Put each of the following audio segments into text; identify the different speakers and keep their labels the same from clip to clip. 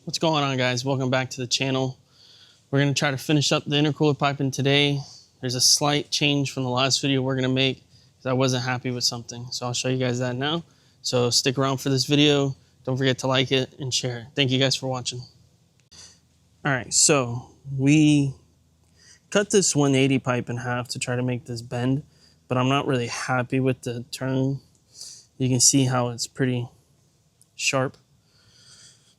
Speaker 1: What's going on, guys? Welcome back to the channel. We're going to try to finish up the intercooler piping today. There's a slight change from the last video we're going to make because I wasn't happy with something. So I'll show you guys that now. So stick around for this video. Don't forget to like it and share it. Thank you guys for watching. All right, so we cut this 180 pipe in half to try to make this bend, but I'm not really happy with the turn. You can see how it's pretty sharp.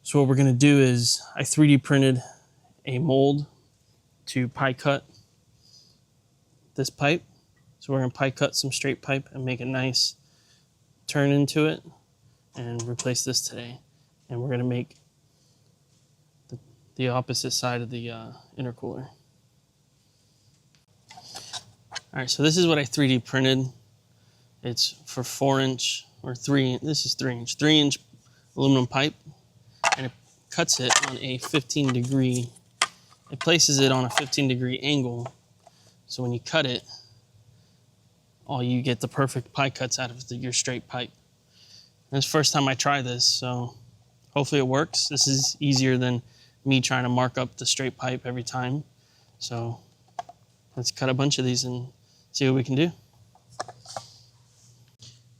Speaker 1: So what we're gonna do is I 3D printed a mold to pie cut this pipe. So we're gonna pie cut some straight pipe and make a nice turn into it and replace this today. And we're gonna make the opposite side of the intercooler. All right, so this is what I 3D printed. It's for 4-inch or 3, this is 3-inch aluminum pipe, and it cuts it on a 15-degree, it places it on a 15-degree angle. So when you cut it, you get the perfect pie cuts out of your straight pipe. And it's the first time I try this, so hopefully it works. This is easier than me trying to mark up the straight pipe every time. So let's cut a bunch of these and see what we can do.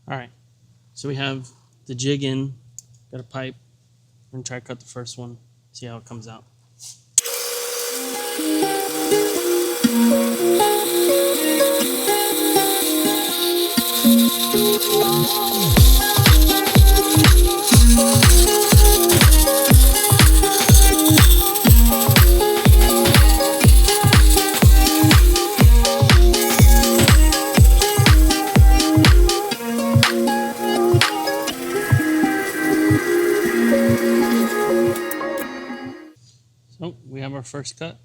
Speaker 1: All right, so we have the jig in, got a pipe. We're gonna try to cut the first one, see how it comes out. So we have our first cut,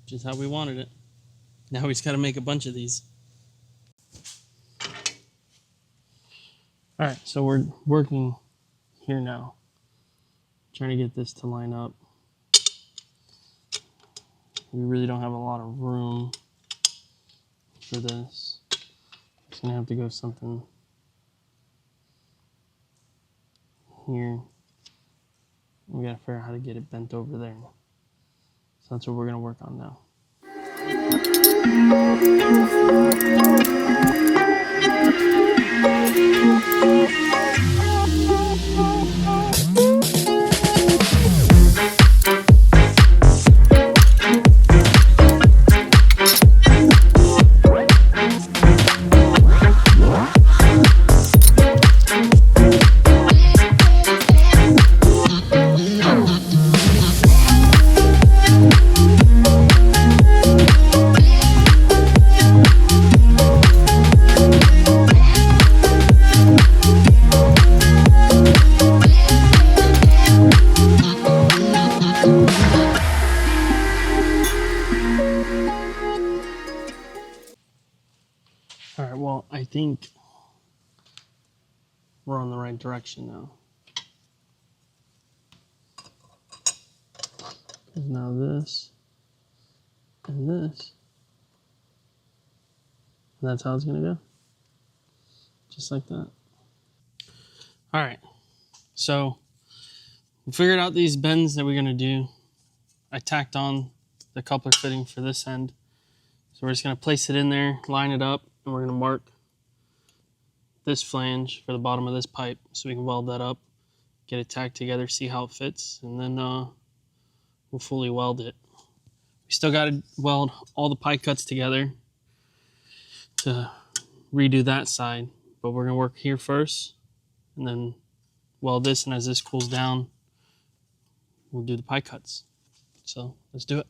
Speaker 1: which is how we wanted it. Now we just got to make a bunch of these. All right, so we're working here now, trying to get this to line up. We really don't have a lot of room for this. It's gonna have to go something here. We gotta figure out how to get it bent over there. So that's what we're gonna work on now. All right, well, I think we're on the right direction now. Because now this and this, and that's how it's gonna go. Just like that. All right, so we figured out these bends that we're gonna do. I tacked on the coupler fitting for this end. So we're just gonna place it in there, line it up, and we're gonna mark this flange for the bottom of this pipe so we can weld that up, get it tacked together, see how it fits, and then we'll fully weld it. We still gotta weld all the pie cuts together to redo that side, but we're gonna work here first and then weld this, and as this cools down, we'll do the pie cuts. So let's do it.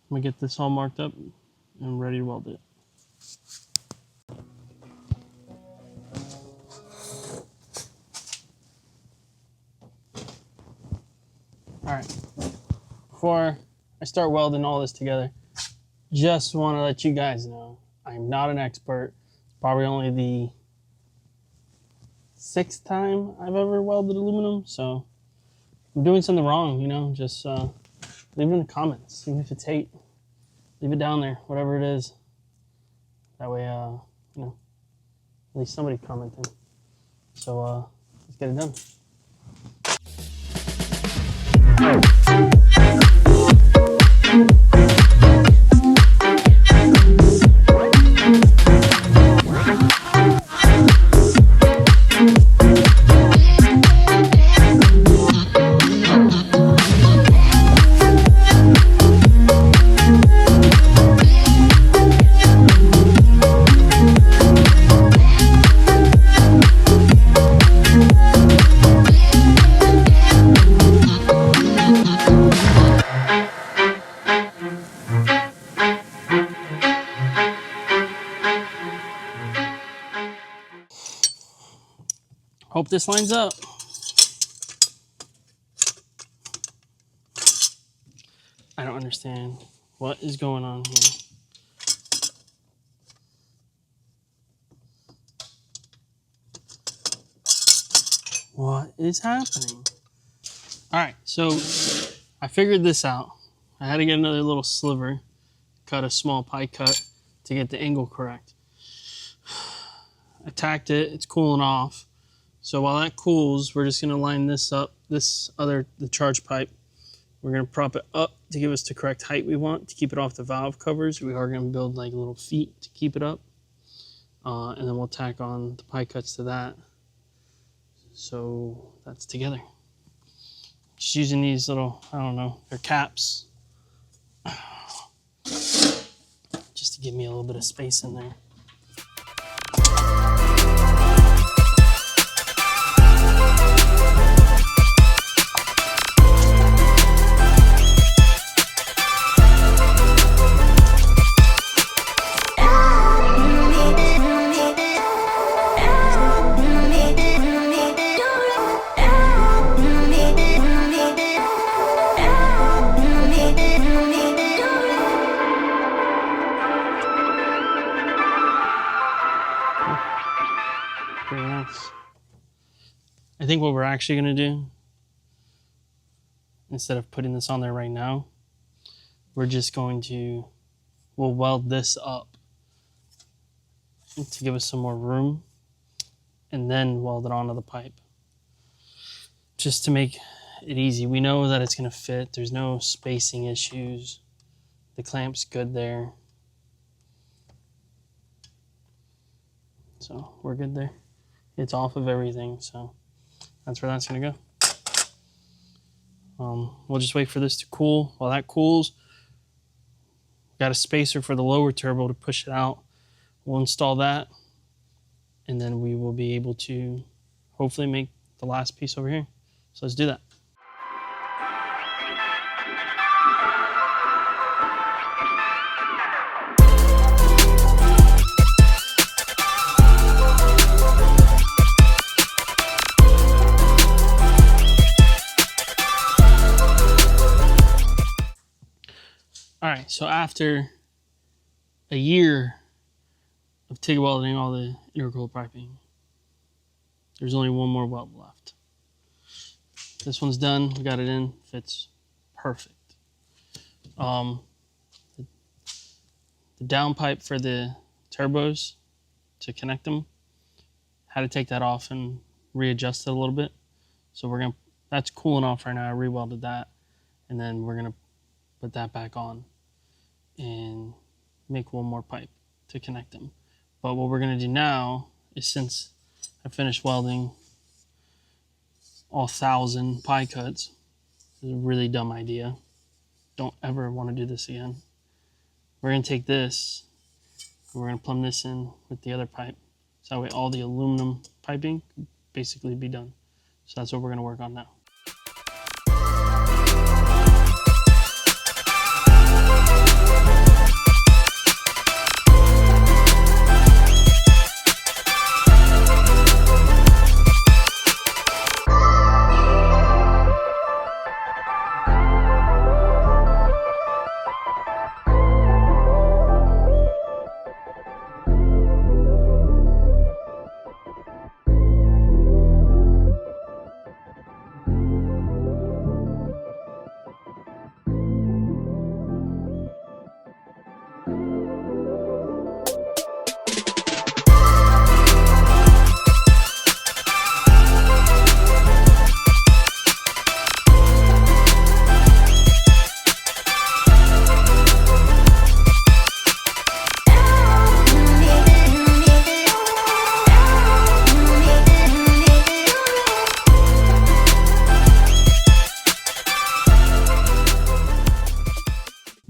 Speaker 1: I'm gonna get this all marked up and ready to weld it. before I start welding all this together, just want to let you guys know I'm not an expert. It's probably only the 6th time I've ever welded aluminum, so if I'm doing something wrong, you know, just leave it in the comments. Even if it's hate, leave it down there, whatever it is. That way, you know, at least somebody commenting. So let's get it done. Hope this lines up. I don't understand what is going on here. What is happening? All right, so I figured this out. I had to get another little sliver, cut a small pie cut to get the angle correct. I tacked it, it's cooling off. So while that cools, we're just gonna line this up, the charge pipe. We're gonna prop it up to give us the correct height we want to keep it off the valve covers. We are gonna build like little feet to keep it up. And then we'll tack on the pie cuts to that. So that's together. Just using these little, I don't know, they're caps. Just to give me a little bit of space in there. Pretty nice. I think what we're actually going to do, instead of putting this on there right now, we're just going to, we'll weld this up to give us some more room and then weld it onto the pipe. Just to make it easy. We know that it's going to fit. There's no spacing issues. The clamp's good there. So we're good there. It's off of everything, so that's where that's gonna go. We'll just wait for this to cool. While that cools, got a spacer for the lower turbo to push it out. We'll install that, and then we will be able to hopefully make the last piece over here. So let's do that. All right, so after a year of TIG welding all the intercooler piping, there's only one more weld left. This one's done, we got it in, fits perfect. The down pipe for the turbos to connect them, had to take that off and readjust it a little bit. So that's cooling off right now, I re-welded that, and then we're gonna put that back on and make one more pipe to connect them. But what we're gonna do now is, since I finished welding all 1,000 pie cuts, this is a really dumb idea. Don't ever want to do this again. We're gonna take this and we're gonna plumb this in with the other pipe. So that way all the aluminum piping can basically be done. So that's what we're gonna work on now.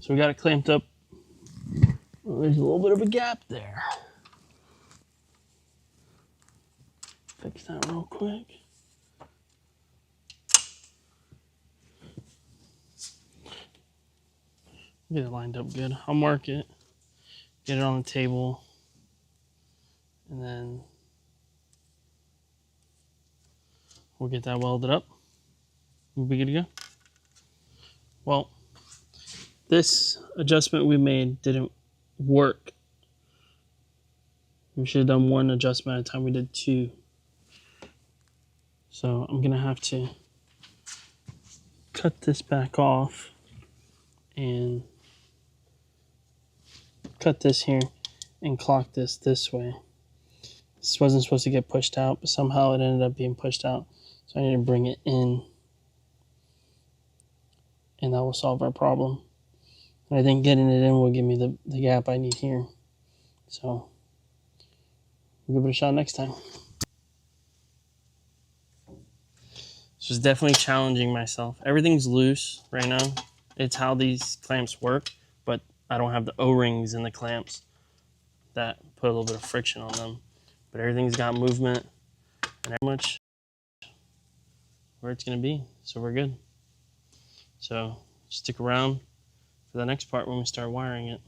Speaker 1: So we got it clamped up. Well, there's a little bit of a gap there. Fix that real quick. Get it lined up good. I'll mark it, get it on the table, and then we'll get that welded up. We'll be good to go. Well, this adjustment we made didn't work. We should have done one adjustment at a time. We did two. So I'm gonna have to cut this back off and cut this here and clock this way. This wasn't supposed to get pushed out, but somehow it ended up being pushed out. So I need to bring it in, and that will solve our problem. And I think getting it in will give me the gap I need here. So we'll give it a shot next time. This was definitely challenging myself. Everything's loose right now. It's how these clamps work, but I don't have the O-rings in the clamps that put a little bit of friction on them. But everything's got movement and how much where it's gonna be, so we're good. So stick around for the next part when we start wiring it.